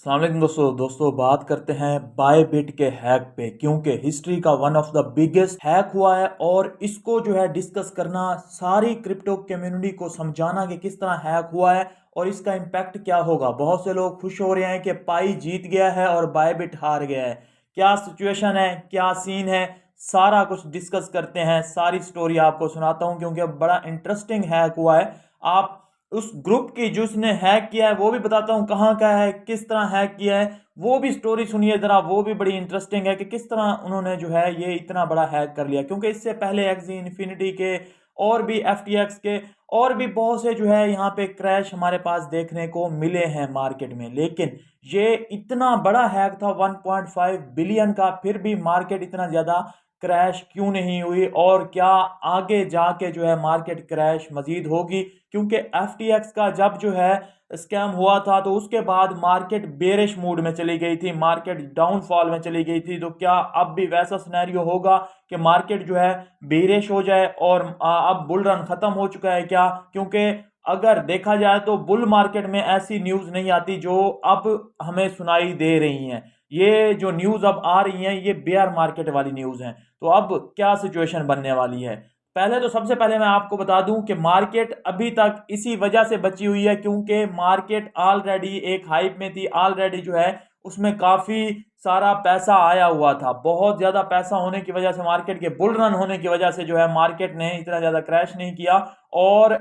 अस्सलाम वालेकुम दोस्तों बात करते हैं बायबिट के हैक पे, क्योंकि हिस्ट्री का one of the biggest hack हुआ है और इसको जो है डिस्कस करना, सारी क्रिप्टो कम्युनिटी को समझाना कि किस तरह हैक हुआ है और इसका इम्पैक्ट क्या होगा। बहुत से लोग खुश हो रहे हैं कि पाई जीत गया है और बायबिट हार गया है। क्या सिचुएशन है, क्या सीन है, सारा कुछ डिस्कस करते हैं। सारी स्टोरी आपको सुनाता हूं क्योंकि बड़ा इंटरेस्टिंग हैक हुआ है। आप उस ग्रुप की जिसने हैक किया है वो भी बताता हूँ कहाँ का है, किस तरह हैक किया है, वो भी स्टोरी सुनिए ज़रा। वो भी बड़ी इंटरेस्टिंग है कि किस तरह उन्होंने जो है ये इतना बड़ा हैक कर लिया, क्योंकि इससे पहले एक्सी इन्फिनिटी के और भी एफटीएक्स के और भी बहुत से जो है यहाँ पे क्रैश हमारे पास देखने को मिले हैं मार्केट में। लेकिन ये इतना बड़ा हैक था 1.5 बिलियन का, फिर भी मार्केट इतना ज़्यादा क्रैश क्यों नहीं हुई और क्या आगे जाके जो है मार्केट क्रैश मजीद होगी? क्योंकि एफटीएक्स का जब जो है स्कैम हुआ था तो उसके बाद मार्केट बेरिश मूड में चली गई थी, मार्केट डाउनफॉल में चली गई थी। तो क्या अब भी वैसा सिनेरियो होगा कि मार्केट जो है बेरिश हो जाए और अब बुल रन खत्म हो चुका है क्या? क्योंकि अगर देखा जाए तो बुल मार्केट में ऐसी न्यूज़ नहीं आती जो अब हमें सुनाई दे रही हैं। ये जो न्यूज़ अब आ रही हैं ये बेयर मार्केट वाली न्यूज़ हैं। तो अब क्या सिचुएशन बनने वाली है? पहले तो सबसे पहले मैं आपको बता दूं कि मार्केट अभी तक इसी वजह से बची हुई है क्योंकि मार्केट ऑलरेडी एक हाइप में थी, ऑलरेडी जो है उसमें काफ़ी सारा पैसा आया हुआ था। बहुत ज़्यादा पैसा होने की वजह से, मार्केट के बुल रन होने की वजह से जो है मार्केट ने इतना ज़्यादा क्रैश नहीं किया। और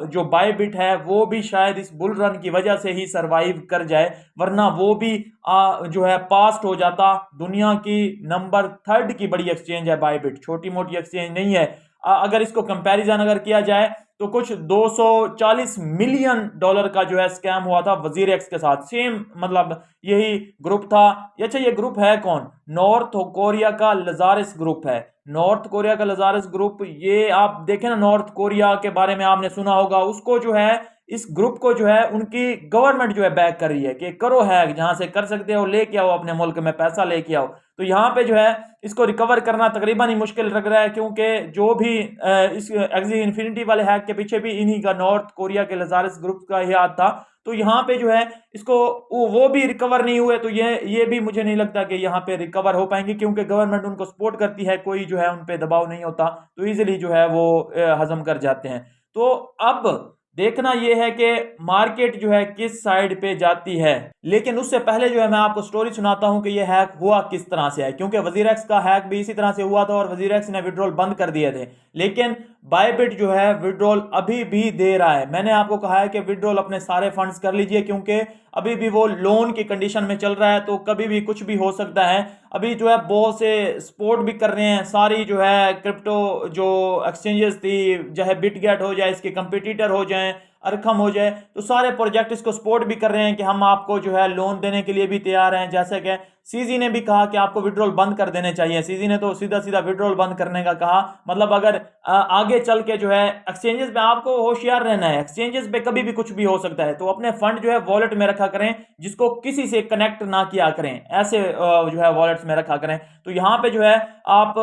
जो बायबिट है वो भी शायद इस बुल रन की वजह से ही सरवाइव कर जाए, वरना वो भी जो है पास्ट हो जाता। दुनिया की नंबर 3 की बड़ी एक्सचेंज है बायबिट, छोटी मोटी एक्सचेंज नहीं है। अगर इसको कंपैरिजन अगर किया जाए तो कुछ 240 मिलियन डॉलर का जो है स्कैम हुआ था वजीर एक्स के साथ, सेम मतलब यही ग्रुप था। अच्छा, ये ग्रुप है कौन? नॉर्थ कोरिया का लजारिस ग्रुप है। नॉर्थ कोरिया का लजारिस ग्रुप, ये आप देखें ना, नॉर्थ कोरिया के बारे में आपने सुना होगा। उसको जो है, इस ग्रुप को जो है उनकी गवर्नमेंट जो है बैक कर रही है कि करो हैक, जहां से कर सकते हो लेके आओ, अपने मुल्क में पैसा लेके आओ। तो यहाँ पे जो है इसको रिकवर करना तकरीबन ही मुश्किल लग रहा है, क्योंकि जो भी इस एक्सी इन्फिनिटी वाले हैक के पीछे भी इन्हीं का, नॉर्थ कोरिया के लजारिस ग्रुप का ही हाथ था। तो यहाँ पे जो है इसको वो भी रिकवर नहीं हुए। तो ये भी मुझे नहीं लगता कि यहाँ पे रिकवर हो पाएंगे, क्योंकि गवर्नमेंट उनको सपोर्ट करती है, कोई जो है उन पे दबाव नहीं होता, तो इजीली जो है वो हजम कर जाते हैं। तो अब देखना यह है कि मार्केट जो है किस साइड पे जाती है। लेकिन उससे पहले जो है मैं आपको स्टोरी सुनाता हूं कि यह हैक हुआ किस तरह से है, क्योंकि वजीरेक्स का हैक भी इसी तरह से हुआ था और वजीरेक्स ने विड्रॉल बंद कर दिए थे। लेकिन बायबिट जो है विड्रॉल अभी भी दे रहा है। मैंने आपको कहा है कि विड्रॉल अपने सारे फंड्स कर लीजिए, क्योंकि अभी भी वो लोन की कंडीशन में चल रहा है, तो कभी भी कुछ भी हो सकता है। अभी जो है बहुत से सपोर्ट भी कर रहे हैं, सारी जो है क्रिप्टो जो एक्सचेंजेस थी, चाहे बिटगेट हो जाए, इसके कंपिटिटर हो जाए, अरखम हो जाए, तो सारे प्रोजेक्ट इसको सपोर्ट भी कर रहे हैं कि हम आपको जो है लोन देने के लिए भी तैयार हैं। जैसे कि सीजी ने भी कहा कि आपको विड्रॉल बंद कर देने चाहिए। सीजी ने तो सीधा सीधा विड्रॉल बंद करने का कहा। मतलब अगर आगे चल के जो है एक्सचेंजेस पे आपको होशियार रहना है, एक्सचेंजेस पे कभी भी कुछ भी हो सकता है, तो अपने फंड जो है वॉलेट में रखा करें, जिसको किसी से कनेक्ट ना किया करें, ऐसे जो है वॉलेट्स में रखा करें। तो यहाँ पे जो है आप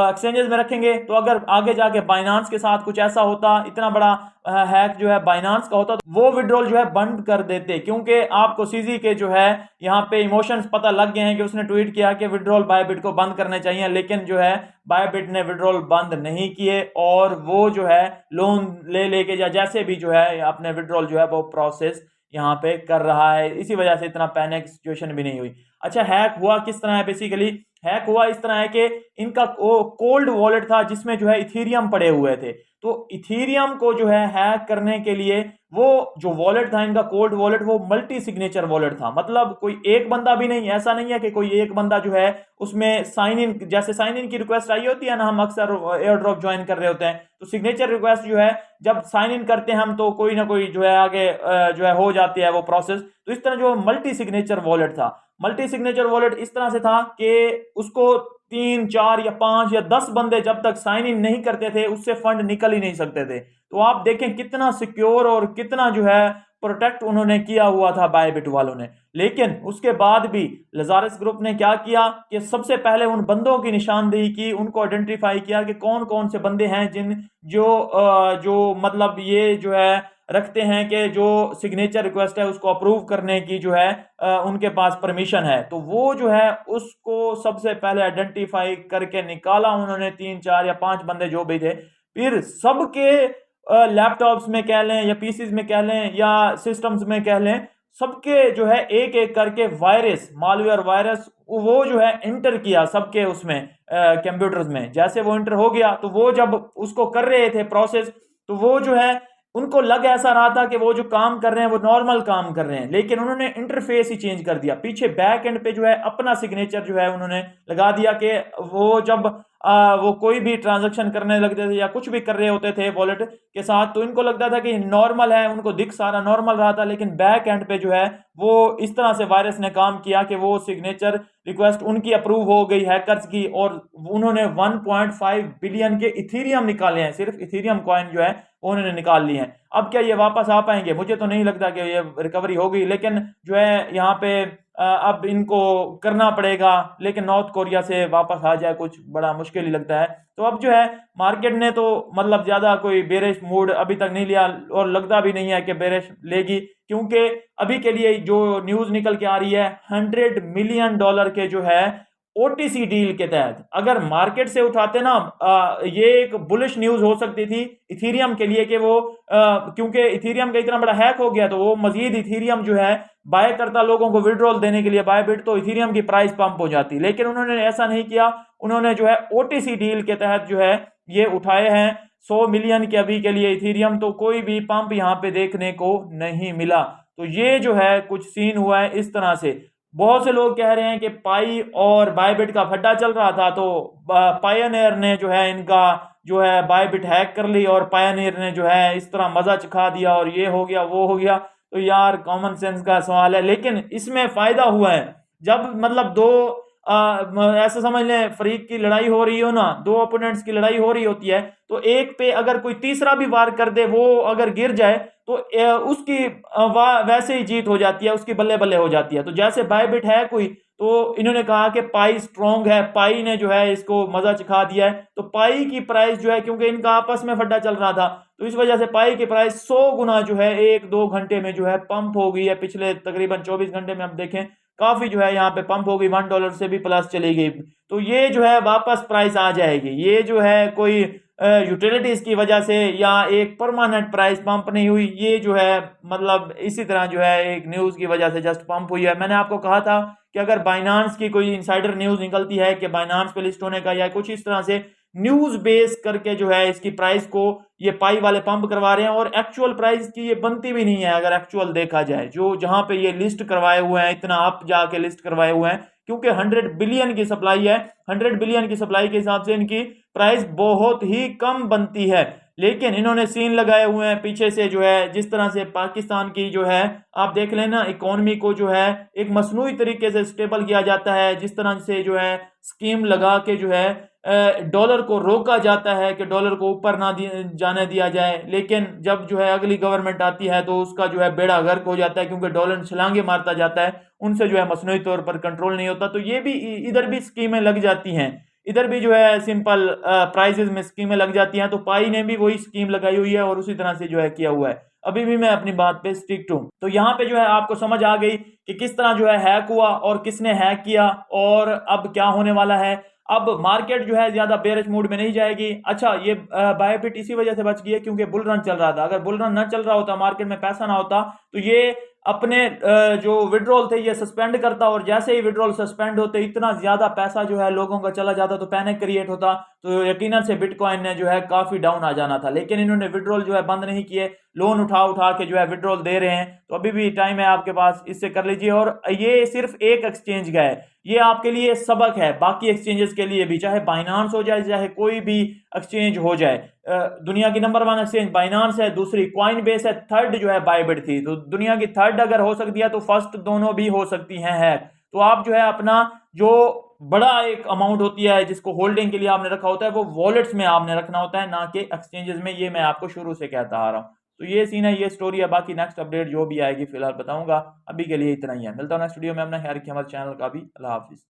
एक्सचेंजेस में रखेंगे, तो अगर आगे जाके बाइनांस के साथ कुछ ऐसा होता, इतना बड़ा हैक जो है बाइनांस का होता, तो वो विड्रॉल जो है बंद कर देते। क्योंकि आपको सीजी के जो है यहाँ पे इमोशंस पता लग गए हैं कि उसने ट्वीट किया कि विड्रॉल बायबिट को बंद करने चाहिए, लेकिन जो है बायबिट ने विड्रॉल बंद नहीं किए और वो जो है लोन ले लेके या जैसे भी जो है अपने विड्रॉल जो है वो प्रोसेस यहाँ पे कर रहा है। इसी वजह से इतना पैनिक सिचुएशन भी नहीं हुई। अच्छा, हैक हुआ किस तरह है? बेसिकली हैक हुआ इस तरह है कि इनका कोल्ड वॉलेट था जिसमें जो है इथीरियम पड़े हुए थे। तो इथीरियम को जो है हैक करने के लिए वो जो वॉलेट था इनका, कोल्ड वॉलेट, वो मल्टी सिग्नेचर वॉलेट था। मतलब कोई एक बंदा भी नहीं, ऐसा नहीं है कि कोई एक बंदा जो है उसमें साइन इन, जैसे साइन इन की रिक्वेस्ट आई होती है ना, हम अक्सर एयर ड्रॉप ज्वाइन कर रहे होते हैं, तो सिग्नेचर रिक्वेस्ट जो है जब साइन इन करते हैं हम, तो कोई ना कोई जो है आगे जो है हो जाती है वो प्रोसेस। तो इस तरह जो मल्टी सिग्नेचर वॉलेट था, मल्टी सिग्नेचर वॉलेट इस तरह से था कि उसको 3 4 या 5 या 10 बंदे जब तक साइन इन नहीं करते थे उससे फंड निकल ही नहीं सकते थे। तो आप देखें कितना सिक्योर और कितना जो है प्रोटेक्ट उन्होंने किया हुआ था बायबिट वालों ने। लेकिन उसके बाद भी लजारिस ग्रुप ने क्या किया कि सबसे पहले उन बंदों की निशानदेही की, उनको आइडेंटिफाई किया कि कौन कौन से बंदे हैं जिन जो मतलब ये जो है रखते हैं कि जो सिग्नेचर रिक्वेस्ट है उसको अप्रूव करने की जो है उनके पास परमिशन है, तो वो जो है उसको सबसे पहले आइडेंटिफाई करके निकाला उन्होंने, 3 4 या 5 बंदे जो भी थे। फिर सबके लैपटॉप्स में कह लें या पीसीज में कह लें या सिस्टम्स में कह लें, सबके जो है एक एक करके वायरस, मालवेयर वायरस, वो जो है इंटर किया सबके उसमें कंप्यूटर्स में। जैसे वो इंटर हो गया तो वो जब उसको कर रहे थे प्रोसेस, तो वो जो है उनको लग ऐसा रहा था कि वो जो काम कर रहे हैं वो नॉर्मल काम कर रहे हैं, लेकिन उन्होंने इंटरफेस ही चेंज कर दिया। पीछे बैक एंड पे जो है अपना सिग्नेचर जो है उन्होंने लगा दिया कि वो जब वो कोई भी ट्रांजैक्शन करने लगते थे या कुछ भी कर रहे होते थे वॉलेट के साथ, तो इनको लगता था कि नॉर्मल है, उनको दिख सारा नॉर्मल रहा था, लेकिन बैक एंड पे जो है वो इस तरह से वायरस ने काम किया कि वो सिग्नेचर रिक्वेस्ट उनकी अप्रूव हो गई हैकर्स की, और उन्होंने 1.5 बिलियन के इथीरियम निकाले हैं, सिर्फ इथीरियम कॉइन जो है उन्होंने निकाल लिए हैं। अब क्या ये वापस आ पाएंगे? मुझे तो नहीं लगता कि ये रिकवरी होगी, लेकिन जो है यहाँ पे अब इनको करना पड़ेगा, लेकिन नॉर्थ कोरिया से वापस आ जाए कुछ बड़ा मुश्किल ही लगता है। तो अब जो है मार्केट ने तो मतलब ज्यादा कोई बेरिश मूड अभी तक नहीं लिया, और लगता भी नहीं है कि बेरिश लेगी, क्योंकि अभी के लिए जो न्यूज निकल के आ रही है, $100 मिलियन के जो है ओटीसी डील के तहत अगर मार्केट से उठाते ना, ये एक बुलिश न्यूज हो सकती थी इथीरियम के लिए कि वो क्योंकि इथीरियम का इतना बड़ा हैक हो गया, तो वो मजीद इथीरियम जो है बाय करता लोगों को विड्रॉल देने के लिए बायबिट, तो इथीरियम की प्राइस पंप हो जाती। लेकिन उन्होंने ऐसा नहीं किया, उन्होंने जो है ओटीसी डील के तहत जो है ये उठाए हैं 100 मिलियन के अभी के लिए इथीरियम, तो कोई भी पंप यहाँ पे देखने को नहीं मिला। तो ये जो है कुछ सीन हुआ है इस तरह से। बहुत से लोग कह रहे हैं कि पाई और बायबिट का फड्डा चल रहा था, तो पायनियर ने जो है इनका जो है बायबिट हैक कर ली, और पायनियर ने जो है इस तरह मजा चखा दिया, और ये हो गया वो हो गया। तो यार कॉमन सेंस का सवाल है, लेकिन इसमें फायदा हुआ है। जब मतलब दो ऐसा समझ लें फरीक की लड़ाई हो रही हो ना, दो ओपोनेंट्स की लड़ाई हो रही होती है, तो एक पे अगर कोई तीसरा भी वार कर दे, वो अगर गिर जाए तो उसकी वैसे ही जीत हो जाती है, उसकी बल्ले बल्ले हो जाती है। तो जैसे बायबिट है कोई, तो इन्होंने कहा कि पाई स्ट्रॉन्ग है, पाई ने जो है इसको मजा चखा दिया है, तो पाई की प्राइस जो है, क्योंकि इनका आपस में फड्डा चल रहा था, तो इस वजह से पाई की प्राइस 100 गुना जो है 1-2 घंटे में जो है पंप हो गई है। पिछले तकरीबन 24 घंटे में आप देखें काफी जो है यहाँ पे पंप हो गई, $1 से भी प्लस चली गई। तो ये जो है वापस प्राइस आ जाएगी। ये जो है कोई यूटिलिटीज की वजह से या एक परमानेंट प्राइस पंप नहीं हुई, ये जो है मतलब इसी तरह जो है एक न्यूज की वजह से जस्ट पंप हुई है। मैंने आपको कहा था कि अगर बाइनांस की कोई इनसाइडर न्यूज निकलती है कि बाइनांस पे लिस्ट होने का या कुछ इस तरह से न्यूज बेस करके जो है इसकी प्राइस को ये पाई वाले पंप करवा रहे हैं, और एक्चुअल प्राइस की ये बनती भी नहीं है। अगर एक्चुअल देखा जाए, जो जहां पे ये लिस्ट करवाए हुए हैं, इतना अप जाके लिस्ट करवाए हुए हैं, क्योंकि 100 बिलियन की सप्लाई है, 100 बिलियन की सप्लाई के हिसाब से इनकी प्राइस बहुत ही कम बनती है। लेकिन इन्होंने सीन लगाए हुए हैं पीछे से, जो है जिस तरह से पाकिस्तान की जो है आप देख लेना इकोनॉमी को जो है एक मसनूई तरीके से स्टेबल किया जाता है, जिस तरह से जो है स्कीम लगा के जो है डॉलर को रोका जाता है कि डॉलर को ऊपर ना जाने दिया जाए। लेकिन जब जो है अगली गवर्नमेंट आती है तो उसका जो है बेड़ा गर्क हो जाता है, क्योंकि डॉलर छलांगे मारता जाता है, उनसे जो है मसनूई तौर पर कंट्रोल नहीं होता। तो ये भी इधर भी स्कीमें लग जाती हैं, इधर भी जो है सिंपल प्राइजेस में स्कीमें लग जाती हैं। तो पाई ने भी वही स्कीम लगाई हुई है और उसी तरह से जो है किया हुआ है। अभी भी मैं अपनी बात पे स्टिक हूं। तो यहाँ पे जो है आपको समझ आ गई कि किस तरह जो है हैक हुआ और किसने हैक किया और अब क्या होने वाला है। अब मार्केट जो है ज्यादा बेरिश मूड में नहीं जाएगी। अच्छा, ये बायोबिट इसी वजह से बच गई है क्योंकि बुल रन चल रहा था। अगर बुल रन न चल रहा होता, मार्केट में पैसा ना होता, तो ये अपने जो विड्रॉल थे ये सस्पेंड करता, और जैसे ही विड्रॉल सस्पेंड होते इतना ज्यादा पैसा जो है लोगों का चला जाता, तो पैनिक क्रिएट होता, तो यकीनन से बिटकॉइन ने जो है काफी डाउन आ जाना था। लेकिन इन्होंने विड्रॉल जो है बंद नहीं किए, लोन उठा उठा के जो है विड्रॉल दे रहे हैं। तो अभी भी टाइम है आपके पास, इससे कर लीजिए। और ये सिर्फ एक एक्सचेंज का है, ये आपके लिए सबक है, बाकी एक्सचेंजेस के लिए भी, चाहे बाइनांस हो जाए, चाहे कोई भी एक्सचेंज हो जाए। दुनिया की नंबर 1 एक्सचेंज बाइनांस है, दूसरी कॉइन बेस है, थर्ड जो है बायबिट थी। तो दुनिया की थर्ड अगर हो सकती है तो फर्स्ट दोनों भी हो सकती हैं हैक। तो आप जो है अपना जो बड़ा एक अमाउंट होती है जिसको होल्डिंग के लिए आपने रखा होता है, वो वॉलेट्स में आपने रखना होता है, ना कि एक्सचेंजेस में। ये मैं आपको शुरू से कहता आ रहा हूँ। तो ये सीन है, ये स्टोरी है। बाकी नेक्स्ट अपडेट जो भी आएगी फिलहाल बताऊंगा। अभी के लिए इतना ही है, मिलता हूँ नेक्स्ट वीडियो में। अपना ख्याल रखिए, हमारे चैनल का भी। अल्लाह हाफिज।